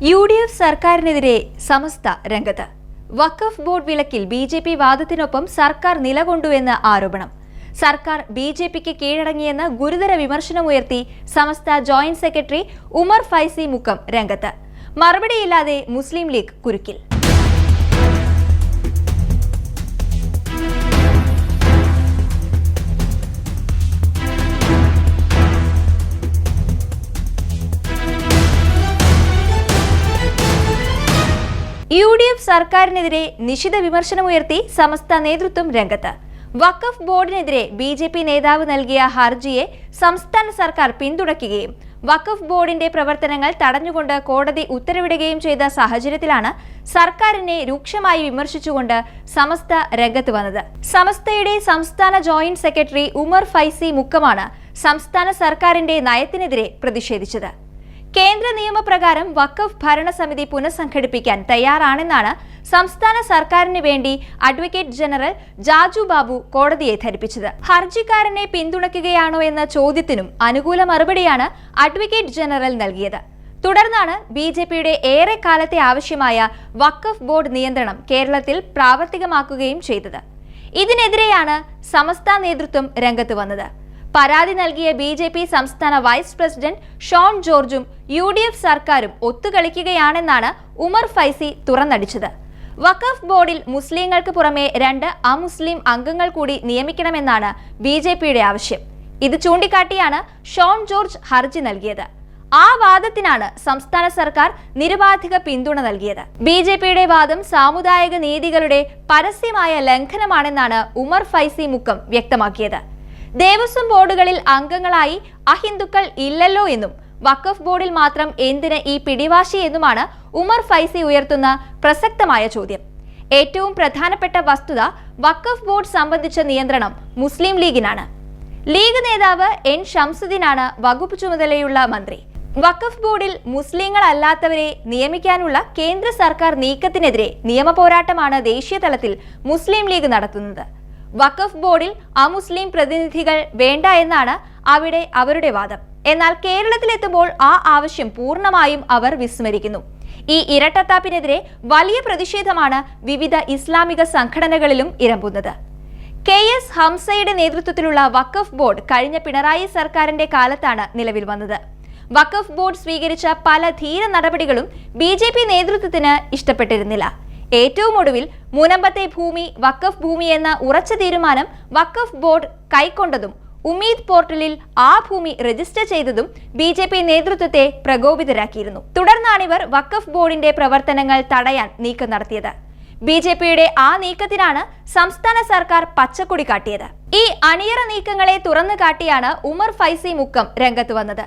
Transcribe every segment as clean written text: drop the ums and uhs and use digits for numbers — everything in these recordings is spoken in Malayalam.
UDF സർക്കാരിനെതിരെ സമസ്ത രംഗത്ത്. വഖഫ് ബോർഡ് വിലക്കിൽ BJP വാദത്തിനൊപ്പം സർക്കാർ നിലകൊണ്ടുവെന്ന് ആരോപണം. സർക്കാർ BJPക്ക് കീഴടങ്ങിയെന്ന് ഗുരുതര വിമർശനമുയർത്തി സമസ്ത ജോയിന്റ് സെക്രട്ടറി ഉമർ ഫൈസി മുക്കം രംഗത്ത്. മറുപടിയില്ലാതെ മുസ്ലിം ലീഗ് കുരുക്കിൽ. UDF സർക്കാരിനെതിരെ നിശിത വിമർശനമുയർത്തി സമസ്ത നേതൃത്വം രംഗത്ത്. വഖഫ് ബോർഡിനെതിരെ BJP നേതാവ് നൽകിയ ഹർജിയെ സംസ്ഥാന സർക്കാർ പിന്തുണയ്ക്കുകയും വഖഫ് ബോർഡിന്റെ പ്രവർത്തനങ്ങൾ തടഞ്ഞുകൊണ്ട് കോടതി ഉത്തരവിടുകയും ചെയ്ത സാഹചര്യത്തിലാണ് സർക്കാരിനെ രൂക്ഷമായി വിമർശിച്ചുകൊണ്ട് സമസ്ത രംഗത്ത് വന്നത്. സമസ്തയുടെ സംസ്ഥാന ജോയിന്റ് സെക്രട്ടറി ഉമർ ഫൈസി മുക്കമാണ് സംസ്ഥാന സർക്കാരിന്റെ നയത്തിനെതിരെ പ്രതിഷേധിച്ചത്. കേന്ദ്ര നിയമപ്രകാരം വഖഫ് ഭരണസമിതി പുനഃസംഘടിപ്പിക്കാൻ തയ്യാറാണെന്നാണ് സംസ്ഥാന സർക്കാരിന് വേണ്ടി അഡ്വക്കേറ്റ് ജനറൽ ജാജു ബാബു കോടതിയെ ധരിപ്പിച്ചത്. ഹർജിക്കാരനെ പിന്തുണയ്ക്കുകയാണോ എന്ന ചോദ്യത്തിനും അനുകൂല മറുപടിയാണ് അഡ്വക്കേറ്റ് ജനറൽ നൽകിയത്. തുടർന്നാണ് BJPയുടെ ഏറെക്കാലത്തെ ആവശ്യമായ വഖഫ് ബോർഡ് നിയന്ത്രണം കേരളത്തിൽ പ്രാവർത്തികമാക്കുകയും ചെയ്തത്. ഇതിനെതിരെയാണ് സമസ്ത നേതൃത്വം രംഗത്ത് വന്നത്. പരാതി നൽകിയ BJP സംസ്ഥാന വൈസ് പ്രസിഡന്റ് ഷോൺ ജോർജും UDF സർക്കാരും ഒത്തുകളിക്കുകയാണെന്നാണ് ഉമർ ഫൈസി തുറന്നടിച്ചത്. വഖഫ് ബോർഡിൽ മുസ്ലിങ്ങൾക്ക് പുറമെ 2 അമുസ്ലിം അംഗങ്ങൾ കൂടി നിയമിക്കണമെന്നാണ് BJPയുടെ ആവശ്യം. ഇത് ചൂണ്ടിക്കാട്ടിയാണ് ഷോൺ ജോർജ് ഹർജി നൽകിയത്. ആ വാദത്തിനാണ് സംസ്ഥാന സർക്കാർ നിരുപാധിക പിന്തുണ നൽകിയത്. BJPയുടെ വാദം സാമുദായിക നീതികളുടെ പരസ്യമായ ലംഘനമാണെന്നാണ് ഉമർ ഫൈസി മുക്കം വ്യക്തമാക്കിയത്. ദേവസ്വം ബോർഡുകളിൽ അംഗങ്ങളായി അഹിന്ദുക്കൾ ഇല്ലല്ലോ എന്നും വഖഫ് ബോർഡിൽ മാത്രം എന്തിന് ഈ പിടിവാശി എന്നുമാണ് ഉമർ ഫൈസി ഉയർത്തുന്ന പ്രസക്തമായ ചോദ്യം. ഏറ്റവും പ്രധാനപ്പെട്ട വസ്തുത വഖഫ് ബോർഡ് സംബന്ധിച്ച നിയന്ത്രണം മുസ്ലിം ലീഗിനാണ്. ലീഗ് നേതാവ് N ഷംസുദ്ദീനാണ് വകുപ്പ് ചുമതലയുള്ള മന്ത്രി. വഖഫ് ബോർഡിൽ മുസ്ലിങ്ങളല്ലാത്തവരെ നിയമിക്കാനുള്ള കേന്ദ്ര സർക്കാർ നീക്കത്തിനെതിരെ നിയമപോരാട്ടമാണ് ദേശീയ തലത്തിൽ മുസ്ലിം ലീഗ് നടത്തുന്നത്. വഖഫ് ബോർഡിൽ അമുസ്ലിം പ്രതിനിധികൾ വേണ്ട എന്നാണ് അവിടെ അവരുടെ വാദം. എന്നാൽ കേരളത്തിലെത്തുമ്പോൾ ആ ആവശ്യം പൂർണ്ണമായും അവർ വിസ്മരിക്കുന്നു. ഈ ഇരട്ടത്താപ്പിനെതിരെ വലിയ പ്രതിഷേധമാണ് വിവിധ ഇസ്ലാമിക സംഘടനകളിലും ഇരമ്പുന്നത്. KS ഹംസയുടെ നേതൃത്വത്തിലുള്ള വഖഫ് ബോർഡ് കഴിഞ്ഞ പിണറായി സർക്കാരിന്റെ കാലത്താണ് നിലവിൽ വന്നത്. വഖഫ് ബോർഡ് സ്വീകരിച്ച പല ധീര നടപടികളും BJP നേതൃത്വത്തിന് ഇഷ്ടപ്പെട്ടിരുന്നില്ല. ഏറ്റവും ഒടുവിൽ മുനമ്പത്തെ ഭൂമി വഖഫ് ഭൂമി എന്ന ഉറച്ച തീരുമാനം വഖഫ് ബോർഡ് കൈക്കൊണ്ടതും ഉമീദ് പോർട്ടലിൽ ആ ഭൂമി രജിസ്റ്റർ ചെയ്തതും BJP നേതൃത്വത്തെ പ്രകോപിതരാക്കിയിരുന്നു. തുടർന്നാണിവർ വഖഫ് ബോർഡിന്റെ പ്രവർത്തനങ്ങൾ തടയാൻ നീക്കം നടത്തിയത്. BJPയുടെ ആ നീക്കത്തിനാണ് സംസ്ഥാന സർക്കാർ പച്ചക്കൊടി കാട്ടിയത്. ഈ അണിയറ നീക്കങ്ങളെ തുറന്നു കാട്ടിയാണ് ഉമർ ഫൈസി മുക്കം രംഗത്ത് വന്നത്.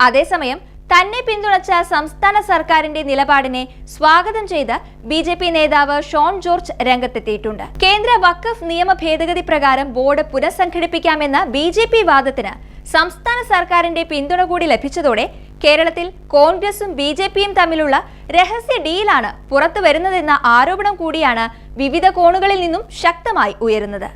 അതേസമയം തന്നെ പിന്തുണച്ച സംസ്ഥാന സർക്കാരിന്റെ നിലപാടിനെ സ്വാഗതം ചെയ്ത് BJP നേതാവ് ഷോൺ ജോർജ് രംഗത്തെത്തിയിട്ടുണ്ട്. കേന്ദ്ര വഖഫ് നിയമ ഭേദഗതി പ്രകാരം ബോർഡ് പുനഃസംഘടിപ്പിക്കാമെന്ന BJP വാദത്തിന് സംസ്ഥാന സർക്കാരിന്റെ പിന്തുണ കൂടി ലഭിച്ചതോടെ കേരളത്തിൽ കോൺഗ്രസും BJPയും തമ്മിലുള്ള രഹസ്യ ഡീലാണ് പുറത്തു വരുന്നതെന്ന ആരോപണം കൂടിയാണ് വിവിധ കോണുകളിൽ നിന്നും ശക്തമായി ഉയരുന്നത്.